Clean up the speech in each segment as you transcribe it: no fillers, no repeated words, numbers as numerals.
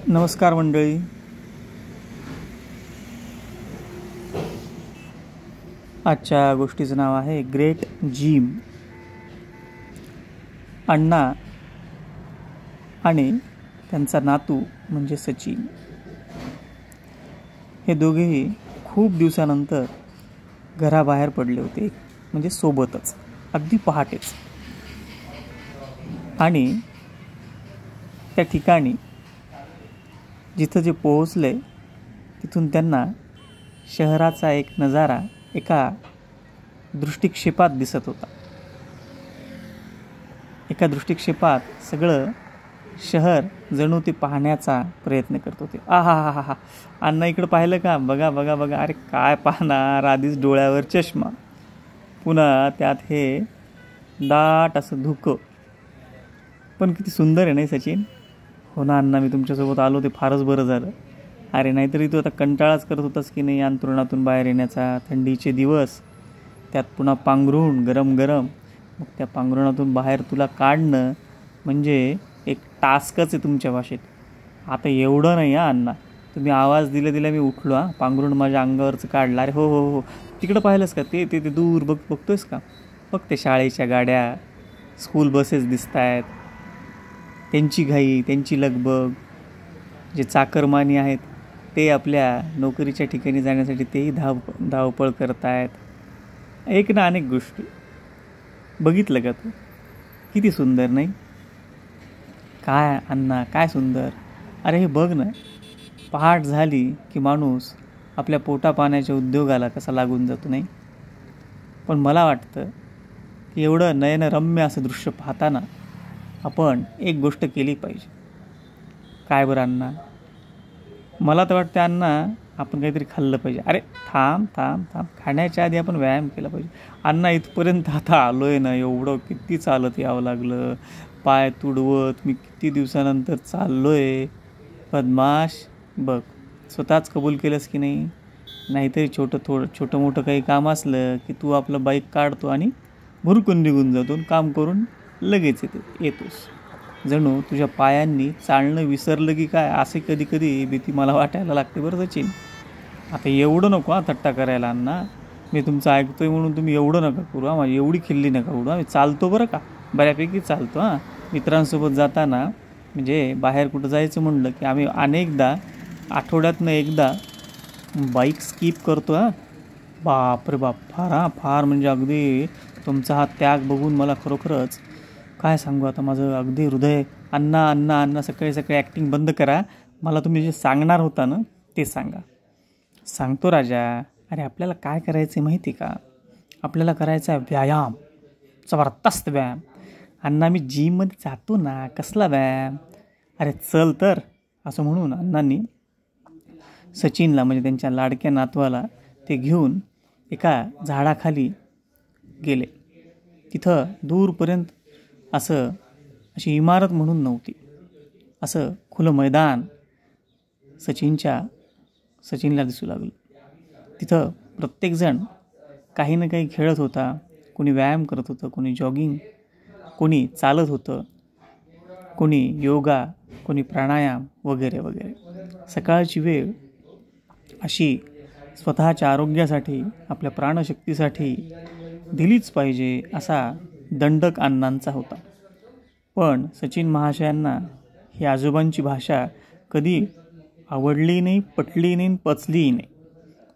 नमस्कार मंडळी. आजच्या गोष्टीचं नाव आहे ग्रेट जिम. अण्णा आणि त्यांचा नातू म्हणजे सचिन हे दोघेही खूप दिवसानंतर घराबाहेर पडले होते, म्हणजे सोबतच, अगदी पहाटेच. आणि त्या ठिकाणी जिथं जे पोहोचले तिथून त्यांना शहराचा एक नजारा एका दृष्टिक्षेपात दिसत होता. एका दृष्टिक्षेपात सगळं शहर जणू ते पाहण्याचा प्रयत्न करत होते. आहा हा हा हा, अण्णा इकडं पाहिलं का? बघा बघा बघा, अरे काय पाहणार, आधीच डोळ्यावर चष्मा, पुन्हा त्यात हे दाट असं धुकं. पण किती सुंदर आहे नाही सचिन? हो ना अण्णा, मी तुमच्यासोबत आलो ते फारच बरं झालं. अरे नाहीतरी तू आता कंटाळाच करत होतास की नाही अंथरुणातून बाहेर येण्याचा. थंडीचे दिवस, त्यात पुन्हा पांघरूण गरम गरम. मग त्या पांघरुणातून बाहेर तुला काढणं म्हणजे एक टास्कच आहे तुमच्या भाषेत. आता एवढं नाही हा अण्णा, तुम्ही आवाज दिल्या मी उठलो. पांघरुण माझ्या अंगावरचं काढलं. अरे हो हो हो, तिकडं पाहिलंस का? ते ते ते दूर बघतोयस का? बघ ते शाळेच्या गाड्या, स्कूल बसेस दिसत आहेत. त्यांची घाई, त्यांची लगबग. जे चाकरमानी आहेत ते आपल्या नोकरीच्या ठिकाणी जाण्यासाठी तेही धावपळ करत आहेत. एक ना अनेक गोष्टी. बघितलं का तू? किती सुंदर नाही? काय अण्णा, काय सुंदर. अरे हे बघ ना, पहाट झाली की माणूस आपल्या पोटा पाण्याच्या उद्योगाला कसा लागून जातो नाही? पण मला वाटतं की एवढं नयनरम्य असं दृश्य पाहताना आपण एक गोष्ट केली पाहिजे. काय बरं अण्णा? मला तर वाटतं अण्णा, आपण काहीतरी खाल्लं पाहिजे. अरे थांब थांब थांब, खाण्याच्या आधी आपण व्यायाम केला पाहिजे. अण्णा इथपर्यंत आता आलो आहे ना, एवढं किती चालत यावं लागलं, पाय तुडवत मी किती दिवसानंतर चाललो आहे. बदमाश, बघ स्वतःच कबूल केलंस की नाही? नाहीतरी छोटं मोठं काही काम असलं की तू आपलं बाईक काढतो आणि भुरकून निघून जातो, काम करून लगेच येतोस. जणू तुझ्या पायांनी चालणं विसरलं की काय, असे कधी कधी भीती मला वाटायला लागते बरं सचिन. आता एवढं नको थट्टा करायला अण्णा. मी तुमचं ऐकतोय म्हणून तुम्ही एवढं नका करू. माझी एवढी खिल्ली नका उडू. मी चालतो बरं का, बऱ्यापैकी चालतो. मित्रांसोबत जाताना, म्हणजे बाहेर कुठं जायचं म्हणलं की आम्ही अनेकदा आठवड्यातनं एकदा बाईक स्किप करतो. बाप रे बाप, फार म्हणजे अगदी तुमचा हा त्याग बघून मला खरोखरच काय सांगू आता, माझं अगदी हृदय. अण्णा अण्णा अण्णा, सकाळी ॲक्टिंग बंद करा. मला तुम्ही जे सांगणार होता ना ते सांगा. सांगतो राजा. अरे आपल्याला काय करायचं आहे माहिती का? आपल्याला करायचा आहे व्यायाम, जबरदस्त व्यायाम. अण्णा मी जिममध्ये जातो ना, कसला व्यायाम? अरे चल तर. असं म्हणून अण्णांनी सचिनला, म्हणजे त्यांच्या लाडक्या नातवाला, ते घेऊन एका झाडाखाली गेले. तिथं दूरपर्यंत अशी इमारत म्हणून नव्हती, असं खुलं मैदान सचिनला दिसू लागलं. तिथं प्रत्येकजण काही ना काही खेळत होता. कोणी व्यायाम करत होतं, कोणी जॉगिंग, कोणी चालत होतं, कोणी योगा, कोणी प्राणायाम वगैरे वगैरे. सकाळची वेळ अशी स्वतःच्या आरोग्यासाठी, आपल्या प्राणशक्तीसाठी दिलीच पाहिजे असा दंडक अण्णांचा होता. पण सचिन महाशयांना ही आजोबांची भाषा कधी आवडली नाही, पटली नाही, पचलीही नाही.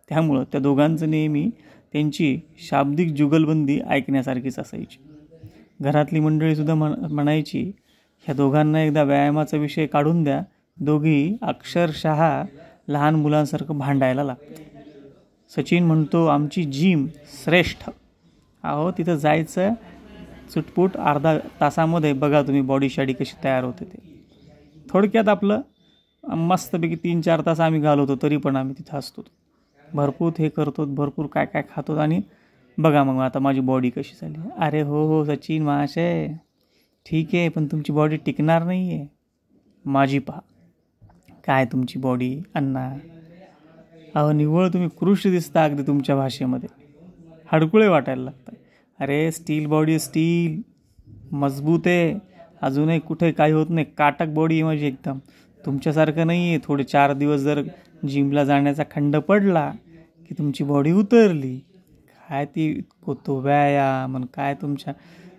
त्यामुळं त्या दोघांचं नेहमी त्यांची शाब्दिक जुगलबंदी ऐकण्यासारखीच असायची. घरातली मंडळीसुद्धा म्हणायची, ह्या दोघांना एकदा व्यायामाचा विषय काढून द्या, दोघी अक्षरशः लहान मुलांसारखं भांडायला लागतं. सचिन म्हणतो, आमची जिम श्रेष्ठ. अहो तिथं जायचं, चुटपुट अर्धा तासामध्ये बघा तुम्ही बॉडी शाडी कशी तयार होते ते. थोडक्यात आपलं मस्तपैकी 3-4 तास आम्ही घालवतो, तरी पण आम्ही तिथं असतो. भरपूर हे करतो, भरपूर काय काय खातो, आणि बघा मग आता माझी बॉडी कशी झाली. अरे हो हो सचिन महाशय, ठीक आहे, पण तुमची बॉडी टिकणार नाही आहे. माझी पहा काय तुमची बॉडी अण्णा. अहो निव्वळ तुम्ही कृष्ण दिसता अगदी तुमच्या भाषेमध्ये. हडकुळे वाटायला लागतात. अरे स्टील बॉडी, स्टील मजबूत आहे, अजूनही कुठे काही होत नाही. काटक बॉडी आहे माझी एकदम. तुमच्यासारखं नाही आहे थोडे 4 दिवस जर जिमला जाण्याचा खंड पडला की तुमची बॉडी उतरली. काय ती तो व्यायाम आणि काय तुमच्या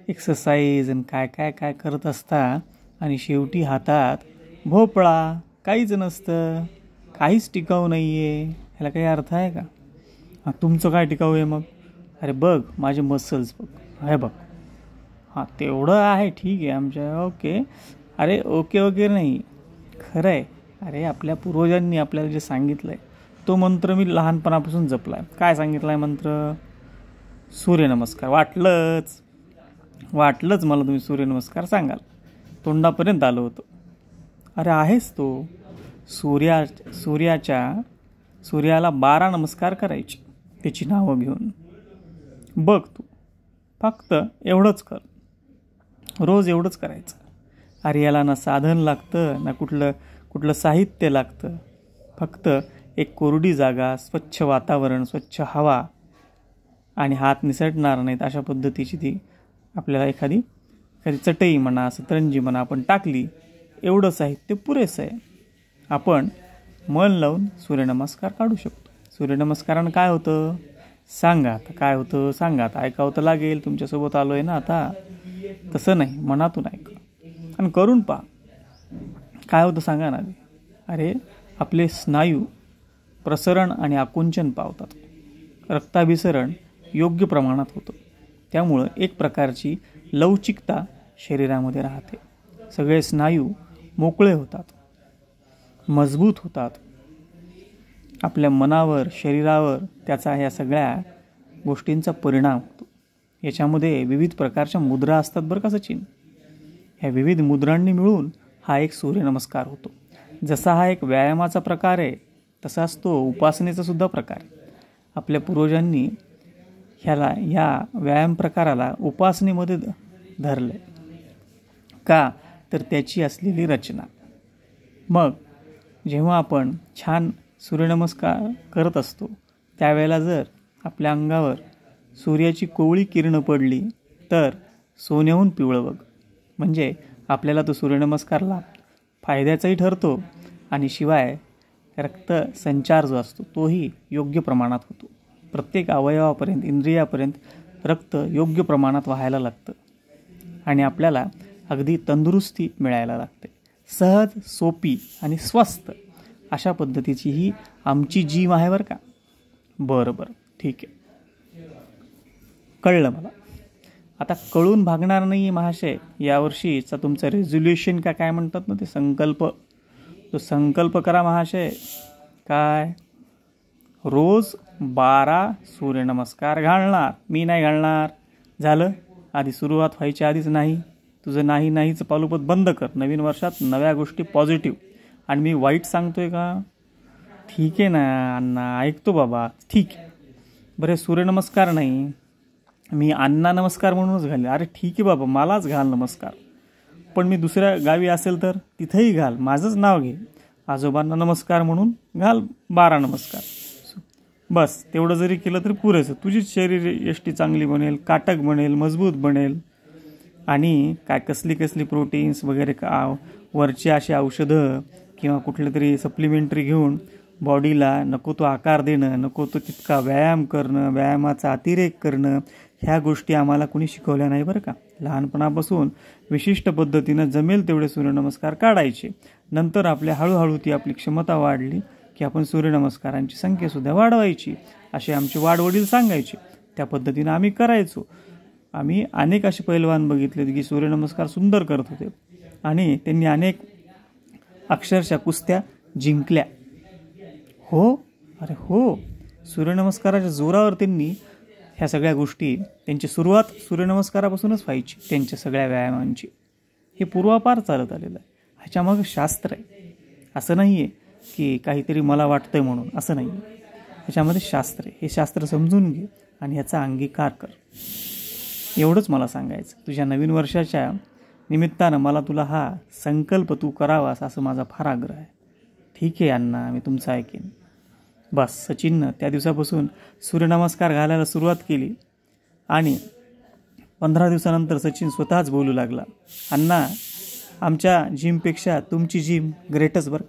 एक्सरसाइज आणि काय काय काय करत असता आणि शेवटी हातात भोपळा, काहीच नसतं, काहीच टिकाऊ नाही आहे. ह्याला काही अर्थ आहे का? हां, तुमचं काय टिकाऊ आहे मग? अरे बघ माझे मसल्स बघ, हे बघ. हां, तेवढं आहे, ठीक आहे आमच्या, ओके. अरे ओके वगैरे नाही, खरं आहे. अरे आपल्या पूर्वजांनी आपल्याला जे सांगितलं आहे तो मंत्र मी लहानपणापासून जपला आहे. काय सांगितलं आहे मंत्र? सूर्यनमस्कार. वाटलंच मला तुम्ही सूर्यनमस्कार सांगाल, तोंडापर्यंत आलं होतं. अरे आहेच तो. सूर्याला 12 नमस्कार करायचे त्याची नावं घेऊन. बघ तू फक्त एवढंच कर, रोज एवढंच करायचं. अरे याला ना साधन लागतं ना कुठलं साहित्य लागतं. फक्त एक कोरडी जागा, स्वच्छ वातावरण, स्वच्छ हवा आणि हात निसटणार नाहीत अशा पद्धतीची ती आपल्याला एखादी चटई म्हणा, सतरंजी म्हणा आपण टाकली, एवढं साहित्य पुरेसं आहे. आपण मन लावून सूर्यनमस्कार काढू शकतो. सूर्यनमस्कारानं काय होतं सांगा आता, काय होतं सांगा आता. ऐकावं तर लागेल, तुमच्यासोबत आलो आहे ना आता. तसं नाही, मनातून ऐका आणि करून पहा. काय होतं सांगा ना. अरे आपले स्नायू प्रसरण आणि आकुंचन पावतात, रक्ताभिसरण योग्य प्रमाणात होतं. त्यामुळं एक प्रकारची लवचिकता शरीरामध्ये राहते. सगळे स्नायू मोकळे होतात, मजबूत होतात. आपल्या मनावर, शरीरावर त्याचा ह्या सगळ्या गोष्टींचा परिणाम होतो. याच्यामध्ये विविध प्रकारच्या मुद्रा असतात बरं का सचिन. ह्या विविध मुद्रांनी मिळून हा एक सूर्यनमस्कार होतो. जसा हा एक व्यायामाचा प्रकार आहे तसाच तो उपासनेचा सुद्धा प्रकार आहे. आपल्या पूर्वजांनी या व्यायाम प्रकाराला उपासनेमध्ये धरलं आहे. का तर त्याची असलेली रचना. मग जेव्हा आपण छान सूर्यनमस्कार करत असतो त्यावेळेला जर आपल्या अंगावर सूर्याची कोवळी किरणं पडली तर सोन्याहून पिवळं बघ. म्हणजे आपल्याला तो सूर्यनमस्कारला फायद्याचाही ठरतो आणि शिवाय रक्तसंचार जो असतो तोही योग्य प्रमाणात होतो. प्रत्येक अवयवापर्यंत, इंद्रियापर्यंत रक्त योग्य प्रमाणात व्हायला लागतं आणि आपल्याला अगदी तंदुरुस्ती मिळायला लागते. सहज, सोपी आणि स्वस्त अशा पद्धतीची ही आमची जिम आहे बरं का. बरं ठीक आहे, कळलं मला. आता कळून भागणार नाही महाशय. यावर्षीचा तुमचा रेझोल्युशन काय म्हणतात ना, ते संकल्प करा महाशय. काय? रोज 12 सूर्यनमस्कार घालणार. मी नाही घालणार. झालं? आधी सुरुवात व्हायच्या आधीच नाही. तुझं नाहीचं पालुपत बंद कर. नवीन वर्षात नव्या गोष्टी पॉझिटिव्ह. आणि मी वाईट सांगतोय का? ठीक आहे ना अण्णा, ऐकतो बाबा, ठीक आहे. बरे सूर्यनमस्कार नाही, मी अण्णा नमस्कार म्हणूनच घाले. अरे ठीक आहे बाबा, मलाच घाल नमस्कार. पण मी दुसऱ्या गावी असेल तर तिथेही घाल, माझंच नाव घे. आजोबांना नमस्कार म्हणून घाल 12 नमस्कार. बस तेवढं जरी केलं तरी पुरेसं. तुझीच शरीर यष्टी चांगली बनेल, काटक बनेल, मजबूत बनेल. आणि काय कसली प्रोटीन्स वगैरे वरची अशी औषधं किंवा कुठले तरी सप्लिमेंटरी घेऊन बॉडीला नको तो आकार देणं, नको तो तितका व्यायाम करणं, व्यायामाचा अतिरेक करणं, ह्या गोष्टी आम्हाला कुणी शिकवल्या नाही बरं का. लहानपणापासून विशिष्ट पद्धतीनं जमेल तेवढे सूर्यनमस्कार काढायचे. नंतर आपल्या हळूहळू ती आपली क्षमता वाढली की आपण सूर्यनमस्कारांची संख्यासुद्धा वाढवायची, असे आमचे वाडवडील सांगायचे. त्या पद्धतीनं आम्ही करायचो. आम्ही अनेक असे पैलवान बघितले की सूर्यनमस्कार सुंदर करत होते आणि त्यांनी अनेक अक्षरशः कुस्त्या जिंकल्या. हो, अरे हो, सूर्यनमस्काराच्या जोरावर त्यांनी ह्या सगळ्या गोष्टी, त्यांची सुरुवात सूर्यनमस्कारापासूनच व्हायची. त्यांच्या सगळ्या व्यायामांची हे पूर्वापार चालत आलेलं आहे. ह्याच्यामागं शास्त्र आहे. असं नाही आहे की काहीतरी मला वाटतंय म्हणून, असं नाही आहे. ह्याच्यामध्ये शास्त्र आहे. हे शास्त्र समजून घे आणि ह्याचा अंगीकार कर. एवढंच मला सांगायचं. तुझ्या नवीन वर्षाच्या निमित्तानं मला तुला हा संकल्प तू करावास असं माझा फार आग्रह आहे. ठीक आहे अण्णा, मी तुमचं ऐकेन. बस सचिननं त्या दिवसापासून सूर्यनमस्कार घालायला सुरुवात केली आणि 15 दिवसानंतर सचिन स्वतःच बोलू लागला, अण्णा आमच्या जिमपेक्षा तुमची जिम ग्रेटच बरं.